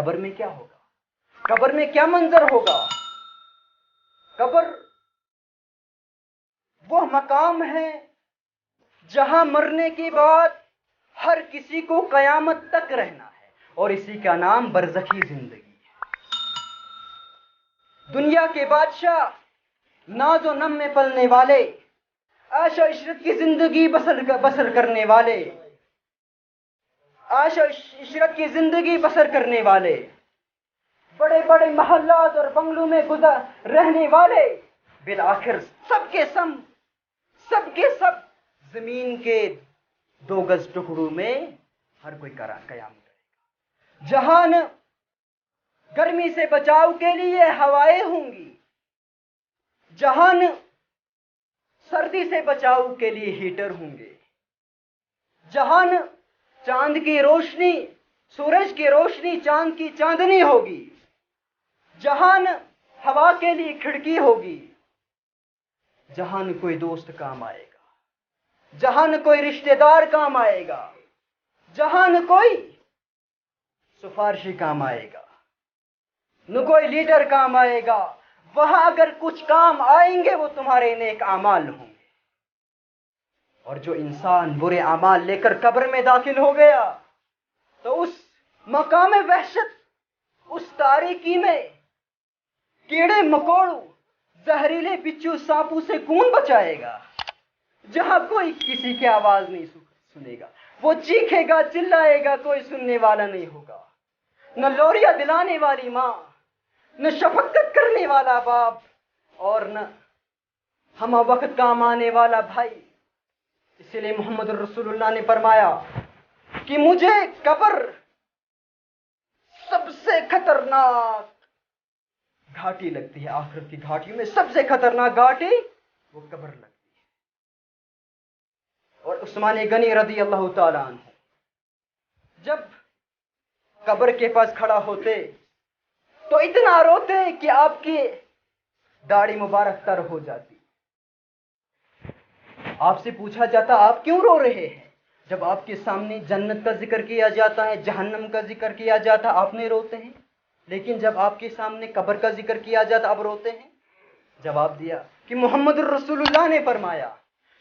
قبر میں کیا ہوگا؟ قبر میں کیا منظر ہوگا؟ قبر وہ مقام ہے جہاں مرنے کے بعد ہر کسی کو قیامت تک رہنا ہے، اور اسی کا نام برزخی زندگی ہے۔ دنیا کے بادشاہ ناز و نم میں پلنے والے، عیش و عشرت کی زندگی بسر کرنے والے، عیش و عشرت کی زندگی بسر کرنے والے، بڑے بڑے محلات اور بنگلوں میں رہنے والے، بالآخر سب کے سب زمین کے 2 گز ٹکڑوں میں ہر کوئی قیام کرے گا۔ جہان گرمی سے بچاؤ کے لیے ہوائیں ہوں گی، جہان سردی سے بچاؤ کے لیے ہیٹر ہوں گے، جہان چاند کی روشنی، سورج کی روشنی چاند کی چاندنی ہوگی، جہان ہوا کے لیے کھڑکی ہوگی، جہان کوئی دوست کام آئے گا، جہان کوئی رشتہ دار کام آئے گا، جہان کوئی سفارشی کام آئے گا، نہ کوئی لیڈر کام آئے گا۔ وہاں اگر کچھ کام آئیں گے وہ تمہارے نیک اعمال ہوں گے۔ اور جو انسان برے اعمال لے کر قبر میں داخل ہو گیا تو اس مقام وحشت، اس تاریکی میں کیڑے مکوڑوں، زہریلے بچھو سانپوں سے کون بچائے گا؟ جہاں کوئی کسی کی آواز نہیں سنے گا، وہ چیخے گا، چلائے گا، کوئی سننے والا نہیں ہوگا، نہ لوریاں دلانے والی ماں، نہ شفقت کرنے والا باپ، اور نہ ہمہ وقت کام آنے والا بھائی۔ اسی لیے محمد رسول اللہ نے فرمایا کہ مجھے قبر سب سے خطرناک گھاٹی لگتی ہے، آخرت کی گھاٹیوں میں سب سے خطرناک گھاٹی وہ قبر لگتی ہے۔ اور عثمان غنی رضی اللہ تعالیٰ عنہ جب قبر کے پاس کھڑا ہوتے تو اتنا روتے کہ آپ کی داڑھی مبارک تر ہو جاتی۔ آپ سے پوچھا جاتا آپ کیوں رو رہے ہیں؟ جب آپ کے سامنے جنت کا ذکر کیا جاتا ہے، جہنم کا ذکر کیا جاتا آپ نہیں روتے ہیں، لیکن جب آپ کے سامنے قبر کا ذکر کیا جاتا اب روتے ہیں؟ جواب دیا کہ محمد الرسول اللہ نے فرمایا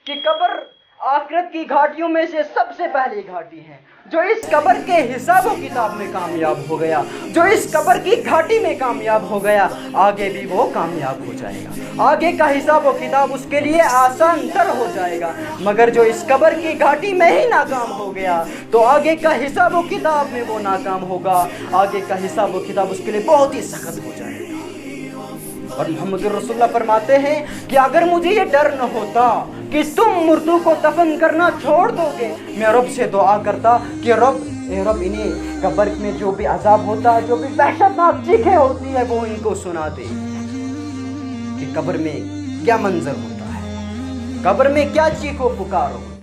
کہ قبر آخرت کی گھاٹیوں میں سے سب سے پہلی گھاٹی ہے۔ جو اس قبر کے حساب و کتاب میں کامیاب ہو گیا، جو اس قبر کی گھاٹی میں کامیاب ہو گیا، آگے بھی وہ کامیاب ہو جائے گا، آگے کا حساب و کتاب اس کے لیے آسان تر ہو جائے گا۔ مگر جو اس قبر کی گھاٹی میں ہی ناکام ہو گیا تو آگے کا حساب و کتاب میں وہ ناکام ہوگا، آگے کا حساب و کتاب اس کے لیے بہت ہی سخت ہو جائے گا۔ اور محمد رسول اللہ فرماتے ہیں کہ اگر مجھے یہ ڈر نہ ہوتا کہ تم مردوں کو دفن کرنا چھوڑ دو گے، میں رب سے دعا کرتا کہ اے رب انہیں قبر میں جو بھی عذاب ہوتا ہے، جو بھی وحشتناک چیخیں ہوتی ہے وہ ان کو سنا دے کہ قبر میں کیا منظر ہوتا ہے، قبر میں کیا چیخو پکار ہوتا ہے۔